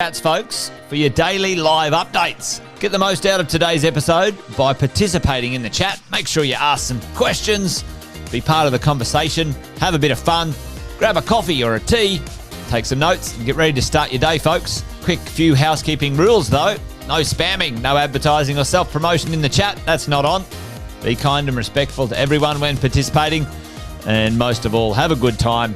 Chats, folks, for your daily live updates. Get the most out of today's episode by participating in the chat. Make sure you ask some questions, be part of the conversation, have a bit of fun, grab a coffee or a tea, take some notes, and get ready to start your day, folks. Quick few housekeeping rules, though. No spamming, no advertising or self-promotion in the chat. That's not on. Be kind and respectful to everyone when participating. And most of all, have a good time.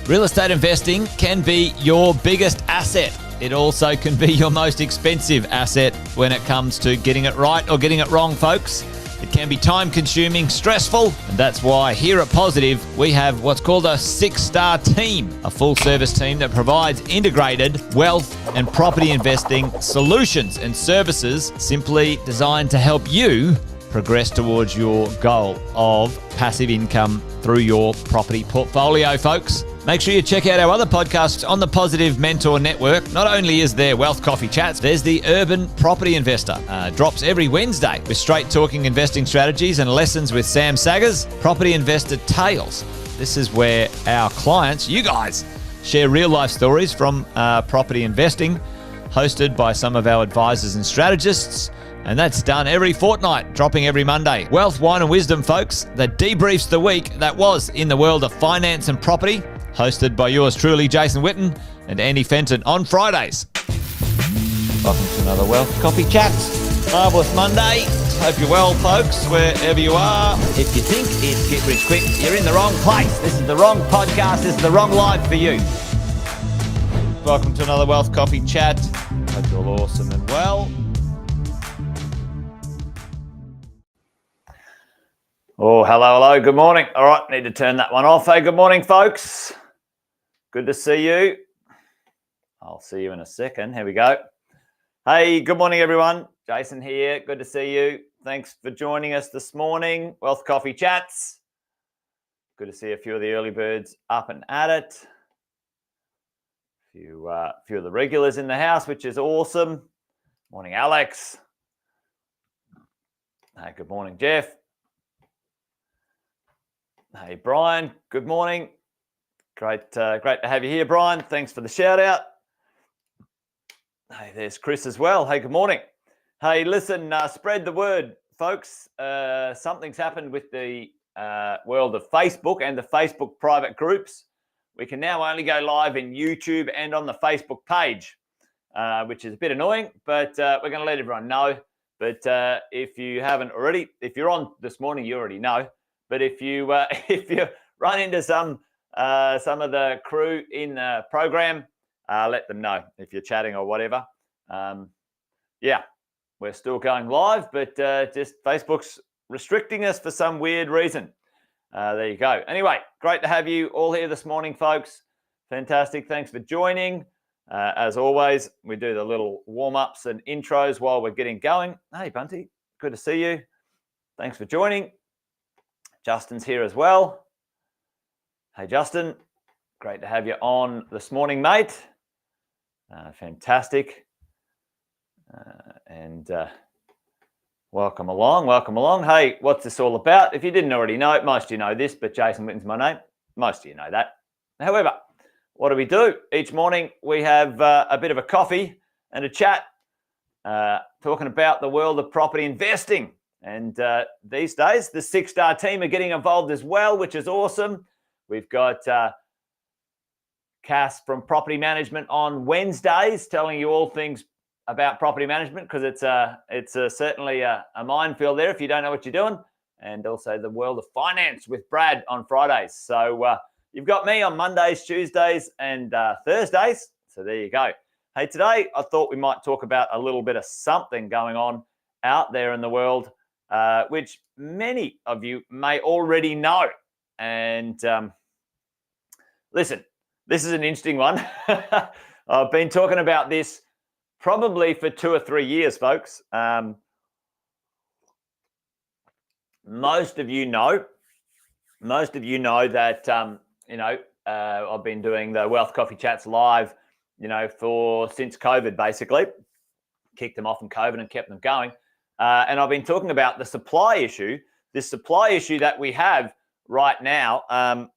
Real estate investing can be your biggest asset. It also can be your most expensive asset when it comes to getting it right or getting it wrong, folks. It can be time-consuming, stressful, and that's why here at Positive, we have what's called a 6-star team, a full-service team that provides integrated wealth and property investing solutions and services simply designed to help you progress towards your goal of passive income through your property portfolio, folks. Make sure you check out our other podcasts on the Positive Mentor Network. Not only is there Wealth Coffee Chats, there's the Urban Property Investor. Drops every Wednesday with straight talking investing strategies and lessons with Sam Saggers. Property Investor Tales. This is where our clients, you guys, share real life stories from property investing, hosted by some of our advisors and strategists. And that's done every fortnight, dropping every Monday. Wealth, Wine and Wisdom, folks, that debriefs the week that was in the world of finance and property, hosted by yours truly, Jason Witten and Andy Fenton on Fridays. Welcome to another Wealth Coffee Chat. Marvellous Monday. Hope you're well, folks, wherever you are. If you think it's Get Rich Quick, you're in the wrong place. This is the wrong podcast. This is the wrong live for you. Welcome to another Wealth Coffee Chat. Hope you're all awesome and well. Oh, hello. Good morning. All right, need to turn that one off. Hey, good morning, folks. Good to see you. I'll see you in a second. Here we go. Hey, good morning, everyone. Jason here. Good to see you. Thanks for joining us this morning. Wealth Coffee Chats. Good to see a few of the early birds up and at it. A few of the regulars in the house, which is awesome. Morning, Alex. Hey, good morning, Jeff. Hey, Brian. Good morning. Great to have you here, Brian. Thanks for the shout out. Hey, there's Chris as well. Hey, good morning. Hey, listen, spread the word, folks. Something's happened with the world of Facebook and the Facebook private groups. We can now only go live in YouTube and on the Facebook page, which is a bit annoying, but we're going to let everyone know. But if you haven't already, if you're on this morning, you already know. But if you run into some of the crew in the program, let them know if you're chatting or whatever. Yeah, we're still going live, but just Facebook's restricting us for some weird reason. There you go. Anyway, great to have you all here this morning, folks. Fantastic. Thanks for joining. As always, we do the little warm-ups and intros while we're getting going. Hey, Bunty, good to see you. Thanks for joining. Justin's here as well. Hey, Justin. Great to have you on this morning, mate. Fantastic. And welcome along. Hey, what's this all about? If you didn't already know it, most of you know this, but Jason Witten's my name. Most of you know that. However, what do we do? Each morning we have a bit of a coffee and a chat talking about the world of property investing. And these days, the 6-star team are getting involved as well, which is awesome. We've got Cass from Property Management on Wednesdays telling you all things about property management, because it's certainly a minefield there if you don't know what you're doing. And also the world of finance with Brad on Fridays. So you've got me on Mondays, Tuesdays, and Thursdays. So there you go. Hey, today I thought we might talk about a little bit of something going on out there in the world, which many of you may already know. And listen, this is an interesting one. I've been talking about this probably for 2 or 3 years, folks. Most of you know that, I've been doing the Wealth Coffee Chats live, since COVID, basically. Kicked them off in COVID and kept them going. And I've been talking about the supply issue, this supply issue that we have right now,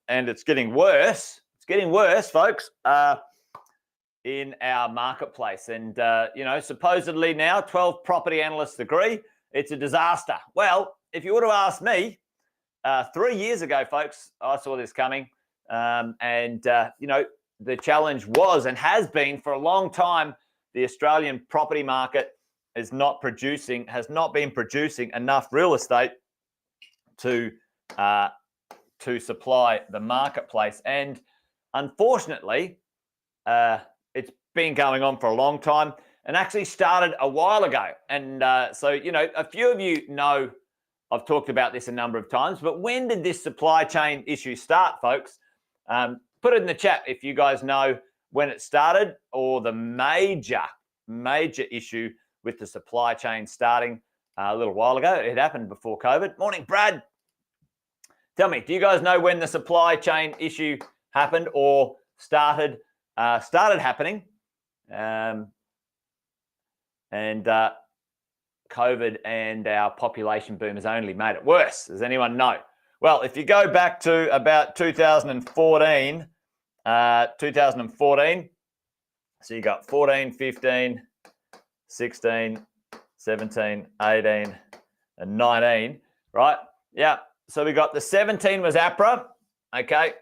and it's getting worse. It's getting worse, folks. in our marketplace. And, supposedly now 12 property analysts agree it's a disaster. Well, if you would have asked me 3 years ago, folks, I saw this coming. The challenge was and has been for a long time, the Australian property market has not been producing enough real estate to supply the marketplace. And unfortunately, it's been going on for a long time and actually started a while ago. And a few of you know I've talked about this a number of times, but when did this supply chain issue start, folks? Put it in the chat if you guys know when it started or the major issue with the supply chain starting a little while ago. It happened before COVID. Morning, Brad. Tell me, do you guys know when the supply chain issue happened or started happening? COVID and our population boom has only made it worse. Does anyone know? Well, if you go back to about 2014, so you got 14, 15, 16, 17, 18, and 19, right? Yeah. So we got the 17 was APRA, okay?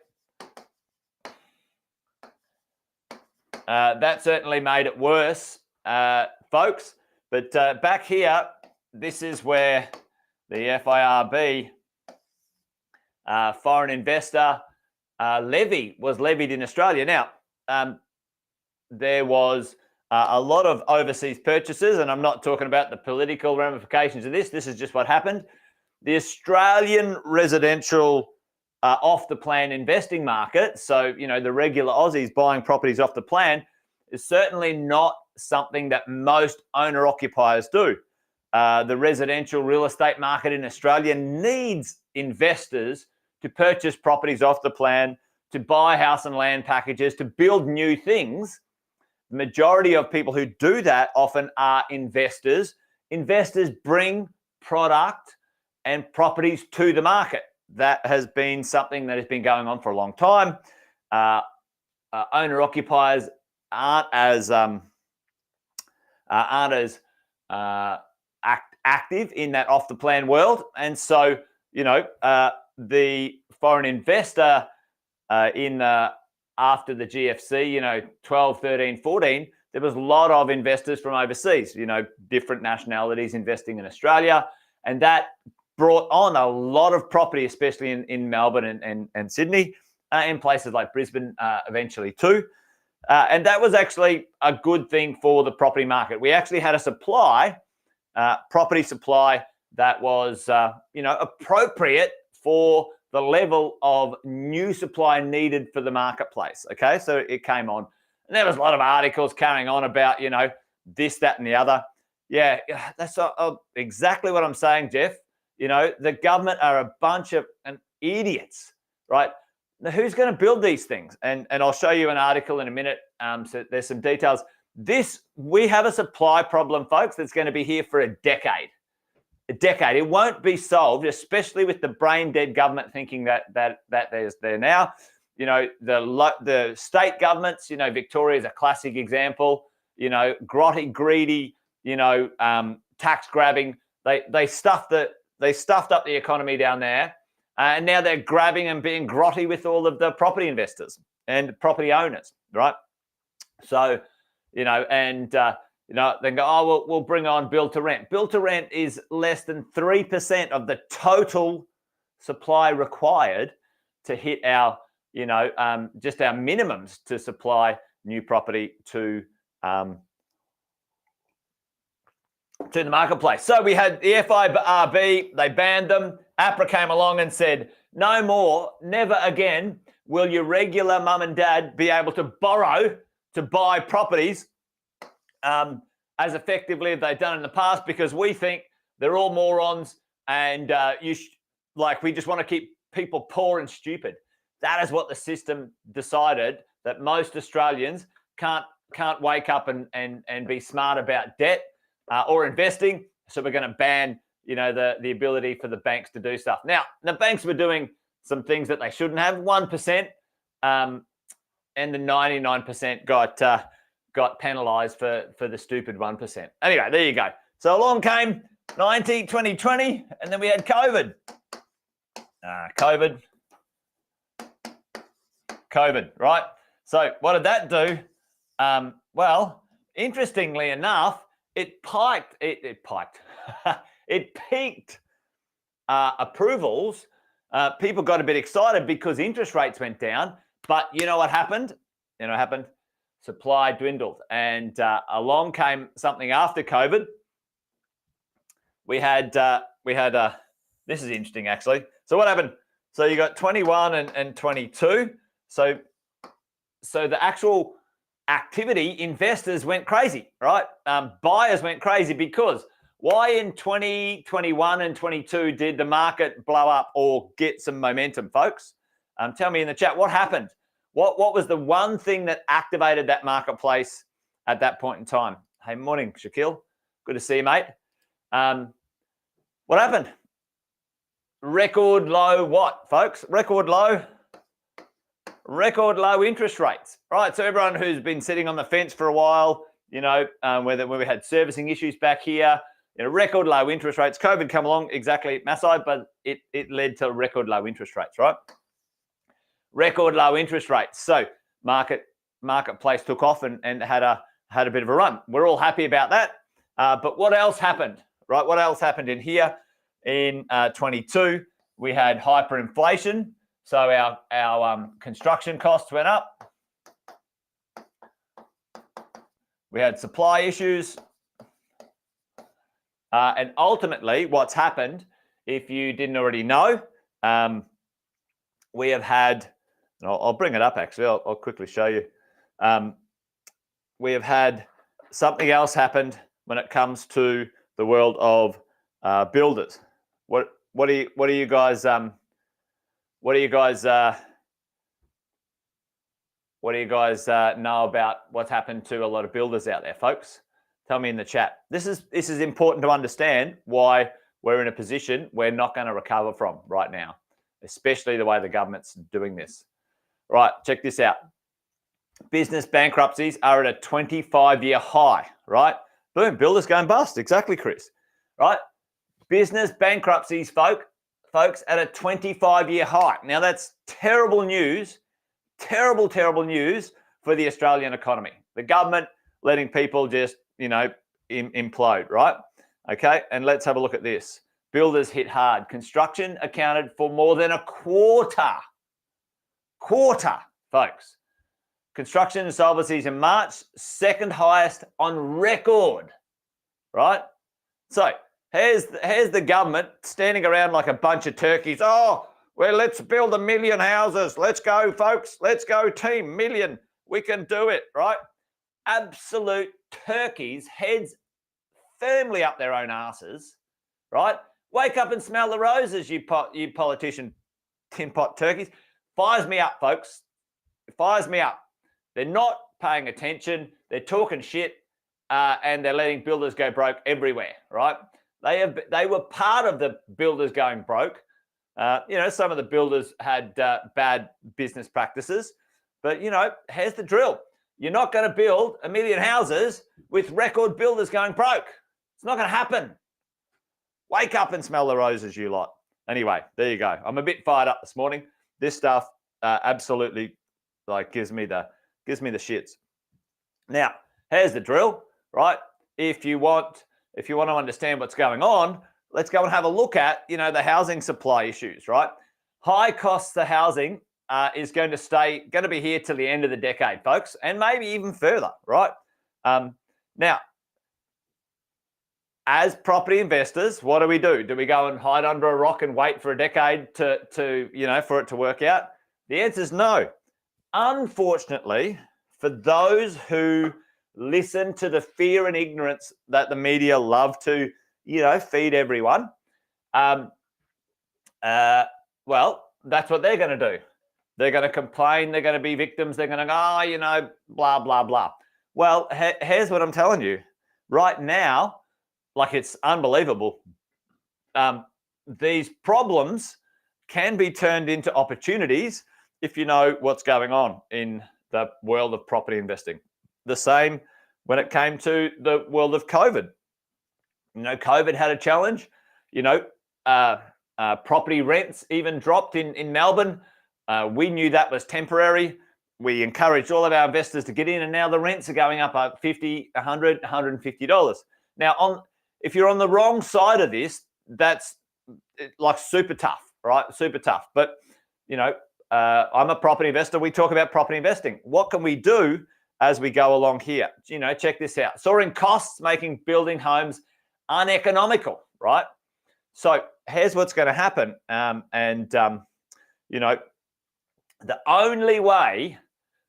That certainly made it worse, folks. But back here, this is where the FIRB foreign investor levy was levied in Australia. Now, there was a lot of overseas purchases, and I'm not talking about the political ramifications of this. This is just what happened. The Australian residential off the plan investing market, so, the regular Aussies buying properties off the plan, is certainly not something that most owner-occupiers do. The residential real estate market in Australia needs investors to purchase properties off the plan, to buy house and land packages, to build new things. The majority of people who do that often are investors. Investors bring product and properties to the market. That has been something that has been going on for a long time. Owner-occupiers aren't as active in that off-the-plan world. And so, the foreign investor after the GFC, 12, 13, 14, there was a lot of investors from overseas, different nationalities investing in Australia. And that brought on a lot of property, especially in Melbourne and Sydney, and places like Brisbane eventually too. And that was actually a good thing for the property market. We actually had a property supply that was, appropriate for the level of new supply needed for the marketplace. Okay, so it came on. And there was a lot of articles carrying on about, this, that, and the other. Yeah, that's exactly what I'm saying, Jeff. The government are a bunch of idiots, right? Now, who's going to build these things? And I'll show you an article in a minute. So there's some details. We have a supply problem, folks, that's going to be here for a decade. It won't be solved, especially with the brain dead government thinking that there's there now. The state governments, Victoria is a classic example, grotty, greedy, tax grabbing. They stuffed up the economy down there. And now they're grabbing and being grotty with all of the property investors and property owners, right? So, then go, oh, we'll bring on build to rent. Build to rent is less than 3% of the total supply required to hit our, just our minimums to supply new property to the marketplace. So we had the FIRB, they banned them. APRA came along and said, no more, never again will your regular mum and dad be able to borrow to buy properties as effectively as they've done in the past, because we think they're all morons and we just want to keep people poor and stupid. That is what the system decided, that most Australians can't wake up and be smart about debt or investing. So we're going to ban, the ability for the banks to do stuff. Now, the banks were doing some things that they shouldn't have. 1%, and the 99% got penalised for the stupid 1%. Anyway, there you go. So along came 2020, and then we had COVID. COVID, right? So what did that do? Well, interestingly enough, it peaked approvals. People got a bit excited because interest rates went down. But you know what happened? Supply dwindled, and along came something after COVID. We had this is interesting actually. So what happened? So you got 21 and 22. So the actual activity, investors went crazy, right? Buyers went crazy because why in 2021 and 22 did the market blow up or get some momentum, folks? Tell me in the chat what happened. What was the one thing that activated that marketplace at that point in time? Hey, morning, Shaquille. Good to see you, mate. What happened? Record low what, folks? Record low interest rates. Right, so everyone who's been sitting on the fence for a while, where we had servicing issues back here, record low interest rates. COVID come along exactly at Massai, but it led to record low interest rates, right? Record low interest rates. So marketplace took off and had a bit of a run. We're all happy about that. But what else happened? Right? What else happened in here? In 22, we had hyperinflation. So our construction costs went up. We had supply issues. And ultimately, what's happened, if you didn't already know, we have had, and I'll bring it up actually, I'll quickly show you. We have had something else happened when it comes to the world of builders. What do you guys know about what's happened to a lot of builders out there, folks? Tell me in the chat. This is important to understand why we're in a position we're not going to recover from right now, especially the way the government's doing this. Right, check this out. Business bankruptcies are at a 25-year high, right? Boom, builders going bust. Exactly, Chris. Right? Business bankruptcies, folks, at a 25-year high. Now, that's terrible news, terrible news for the Australian economy. The government letting people just, implode, right? Okay, and let's have a look at this. Builders hit hard. Construction accounted for more than a quarter, folks. Construction insolvencies in March, second highest on record, right? So here's the government standing around like a bunch of turkeys. Oh, well, let's build 1 million houses. Let's go, folks. Let's go, team. Million. We can do it, right? Absolute turkeys, heads firmly up their own asses, right? Wake up and smell the roses, you politician tin pot turkeys. Fires me up, folks. It fires me up. They're not paying attention. They're talking shit, and they're letting builders go broke everywhere, right? They were part of the builders going broke. Some of the builders had bad business practices, but here's the drill. You're not going to build 1 million houses with record builders going broke. It's not going to happen. Wake up and smell the roses, you lot. Anyway, there you go. I'm a bit fired up this morning. This stuff absolutely gives me the shits. Now, here's the drill, right? If you want to understand what's going on, let's go and have a look at the housing supply issues, right? High costs of housing is going to be here till the end of the decade, folks, and maybe even further, right? Now, as property investors, what do? Do we go and hide under a rock and wait for a decade for it to work out? The answer is no. Unfortunately, for those who listen to the fear and ignorance that the media love to, feed everyone, well, that's what they're going to do. They're going to complain. They're going to be victims. They're going to go, blah, blah, blah. Well, here's what I'm telling you. Right now, it's unbelievable. These problems can be turned into opportunities if you know what's going on in the world of property investing. the same when it came to the world of COVID. COVID had a challenge. Property rents even dropped in Melbourne. We knew that was temporary. We encouraged all of our investors to get in, and now the rents are going up $50, $100, $150. Now, if you're on the wrong side of this, that's like super tough, right? Super tough. But, I'm a property investor. We talk about property investing. What can we do as we go along here? Check this out. Soaring costs making building homes uneconomical, right? So here's what's going to happen. The only way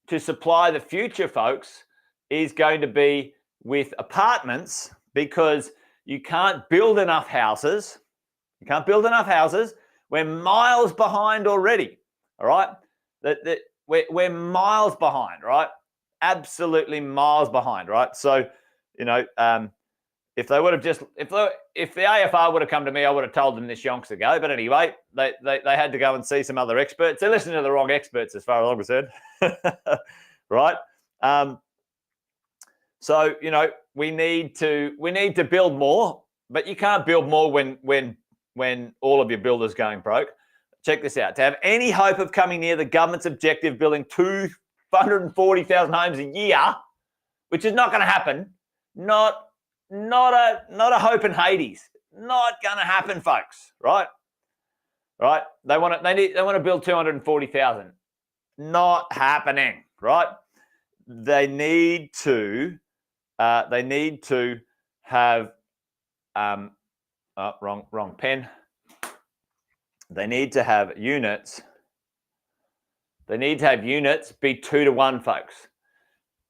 to supply the future, folks, is going to be with apartments, because you can't build enough houses. You can't build enough houses. We're miles behind already, all right? We're miles behind, right? Absolutely miles behind, right? So, if they would have if the AFR would have come to me, I would have told them this yonks ago. But anyway, they had to go and see some other experts. They're listening to the wrong experts, as far as I'm concerned, right? So we need to build more, but you can't build more when all of your builders going broke. Check this out. To have any hope of coming near the government's objective, building 240,000 homes a year, which is not going to happen. Not a hope in Hades. Not going to happen, folks. Right? Right? They want to build 240,000. Not happening. Right? They need to have wrong pen. They need to have units. They need to have units be 2-to-1, folks.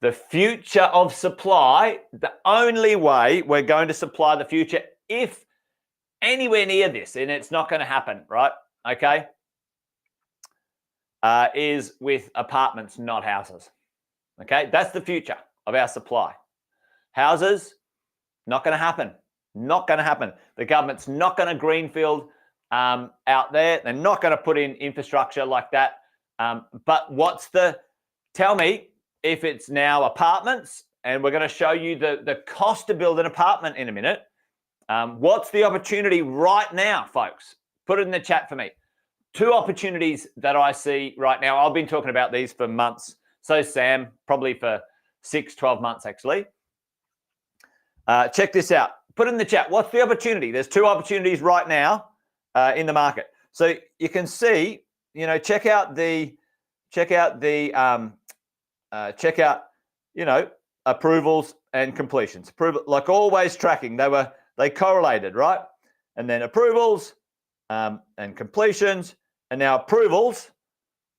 The future of supply, the only way we're going to supply the future, if anywhere near this, and it's not going to happen, right? Okay, is with apartments, not houses. Okay, that's the future of our supply. Houses, not going to happen. Not going to happen. The government's not going to greenfield out there. They're not going to put in infrastructure like that. But tell me if it's now apartments, and we're going to show you the cost to build an apartment in a minute. What's the opportunity right now, folks? Put it in the chat for me. 2 opportunities that I see right now. I've been talking about these for months. So Sam, probably for 6-12 months, actually. Check this out. Put it in the chat. What's the opportunity? There's 2 opportunities right now in the market. So you can see, check out approvals and completions. Like always tracking. They correlated, right? And then approvals and completions, and now approvals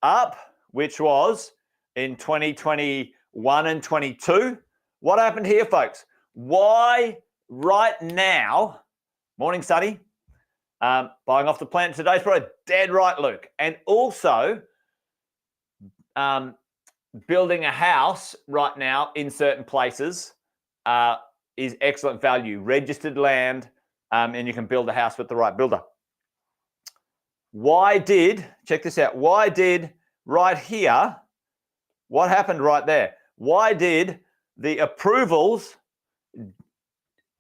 up, which was in 2021 and 22. What happened here, folks? Why right now, morning Sunny, buying off the planet today's probably dead right, Luke. And also building a house right now in certain places is excellent value. Registered land, and you can build a house with the right builder. Check this out, right here, what happened right there? Why did the approvals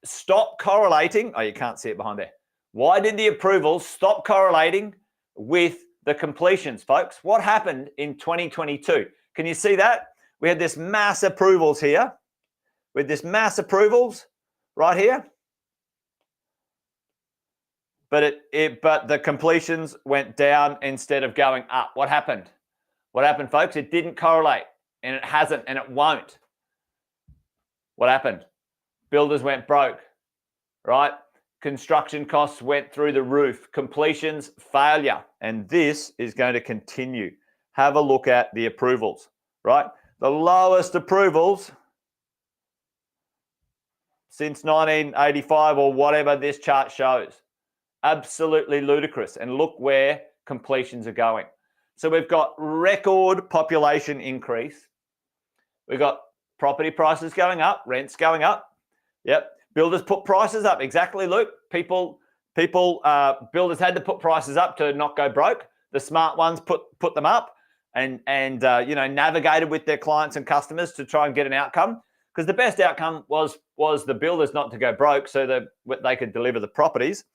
stop correlating? Oh, you can't see it behind there. Why did the approvals stop correlating with the completions, folks? What happened in 2022? Can you see that? We had this mass approvals here, with this mass approvals right here. But but the completions went down instead of going up. What happened? What happened, folks? It didn't correlate, and it hasn't, and it won't. What happened? Builders went broke, right? Construction costs went through the roof. Completions, failure. And this is going to continue. Have a look at the approvals, right? The lowest approvals since 1985 or whatever this chart shows. Absolutely ludicrous. And look where completions are going. So we've got record population increase. We've got property prices going up, rents going up. Yep. Builders put prices up. Exactly, Luke. Builders had to put prices up to not go broke. The smart ones put them up. and navigated with their clients and customers to try and get an outcome. Because the best outcome was the builders not to go broke, so that they could deliver the properties.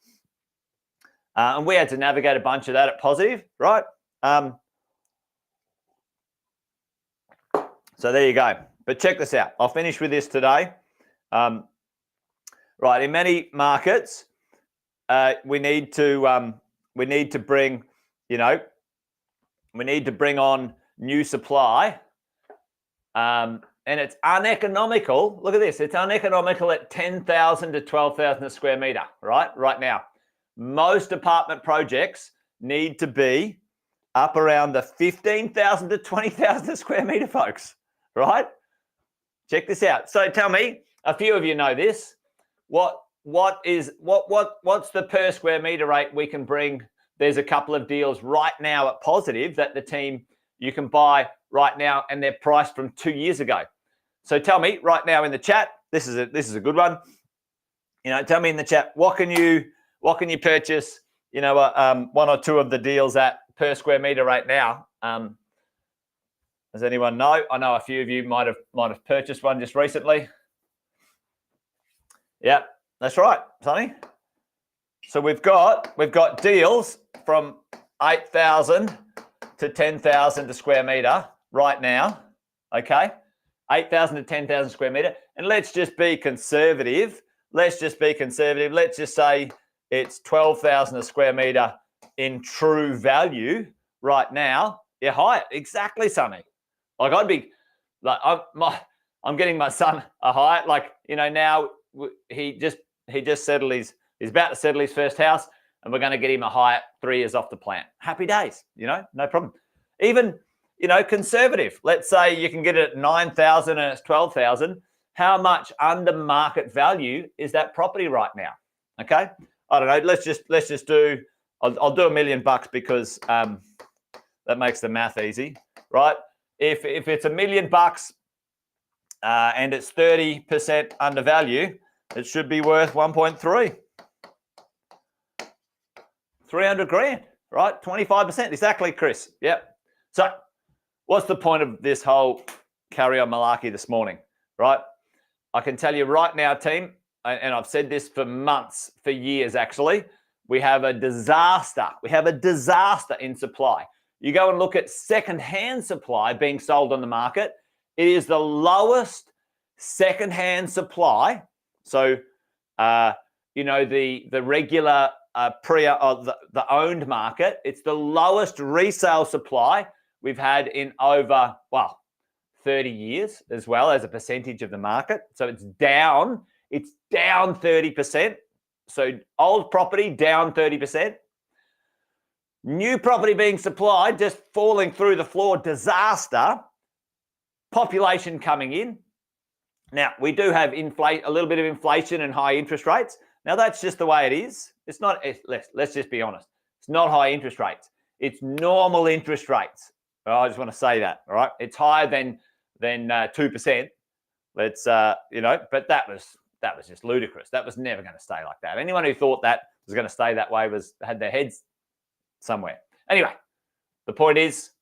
And we had to navigate a bunch of that at positive, right? So there you go. But check this out. I'll finish with this today. Right, in many markets, we need to bring on new supply, and it's uneconomical. Look at this. It's uneconomical at 10,000 to 12,000 a square meter, right now. Most apartment projects need to be up around the 15,000 to 20,000 a square meter, folks, right? Check this out. So tell me, a few of you know this. What's the per square meter rate we can bring? There's a couple of deals right now at positive that you can buy right now, and they're priced from 2 years ago. So tell me right now in the chat. This is a good one. Tell me in the chat, what can you purchase? One or two of the deals at per square meter right now. Does anyone know? I know a few of you might have purchased one just recently. Yeah, that's right, Sonny. So we've got deals from 8,000 to 10,000 a square meter right now. Okay, 8,000 to 10,000 square meter, and let's just be conservative. Let's just say it's 12,000 a square meter in true value right now. Yeah, Hyatt, exactly, Sonny. Like I'm getting my son a Hyatt. Now he just settled he's about to settle his first house, and we're going to get him a Hyatt 3 years off the plan. Happy days, no problem. Even conservative. Let's say you can get it at 9,000 and it's 12,000. How much under market value is that property right now? Okay, I don't know. Let's just do. I'll do $1 million because that makes the math easy, right? If it's $1 million and it's 30% under value, it should be worth 1.3. 300 grand, right? 25%, exactly, Chris. Yep. So what's the point of this whole carry on malarkey this morning, right? I can tell you right now, team, and I've said this for months, for years actually, we have a disaster. We have a disaster in supply. You go and look at second-hand supply being sold on the market. It is the lowest second-hand supply. So, the regular the owned market, it's the lowest resale supply we've had in over 30 years as well as a percentage of the market. So it's down 30%. So old property down 30%. New property being supplied, just falling through the floor, disaster. Population coming in. Now, we do have a little bit of inflation and high interest rates. Now, that's just the way it is. It's not, let's just be honest. It's not high interest rates. It's normal interest rates. I just want to say that, all right? It's higher than 2%. Let's, but that was just ludicrous. That was never going to stay like that. Anyone who thought that was going to stay that way had their heads somewhere. Anyway, the point is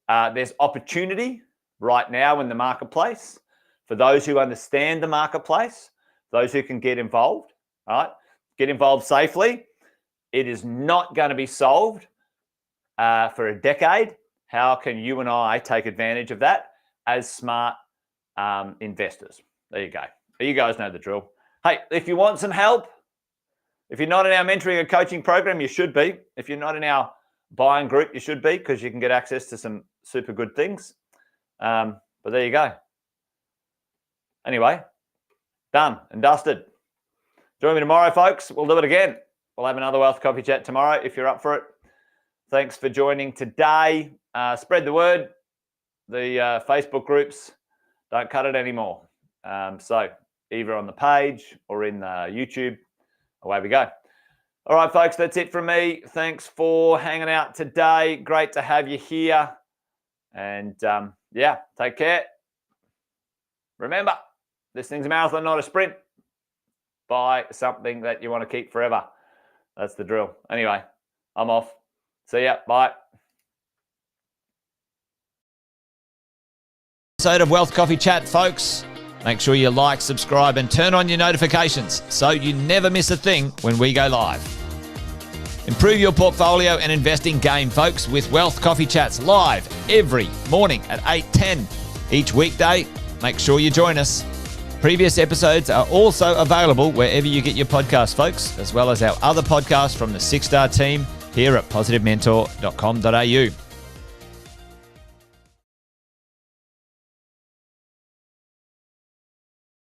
there's opportunity right now in the marketplace for those who understand the marketplace, those who can get involved, all right? Get involved safely. It is not going to be solved for a decade. How can you and I take advantage of that as smart investors? There you go. You guys know the drill. Hey, if you want some help, if you're not in our mentoring and coaching program, you should be. If you're not in our buying group, you should be, because you can get access to some super good things. But there you go. Anyway, done and dusted. Join me tomorrow, folks. We'll do it again. We'll have another Wealth Coffee Chat tomorrow if you're up for it. Thanks for joining today. Spread the word. The Facebook groups, don't cut it anymore. So either on the page or in YouTube, away we go. All right, folks, that's it from me. Thanks for hanging out today. Great to have you here. And take care. Remember, this thing's a marathon, not a sprint. Buy something that you want to keep forever. That's the drill. Anyway, I'm off. See ya. Bye. episode of Wealth Coffee Chat, folks. Make sure you like, subscribe, and turn on your notifications so you never miss a thing when we go live. Improve your portfolio and investing game, folks, with Wealth Coffee Chats live every morning at 8:10 each weekday. Make sure you join us. Previous episodes are also available wherever you get your podcasts, folks, as well as our other podcasts from the 6-Star team here at positivementor.com.au.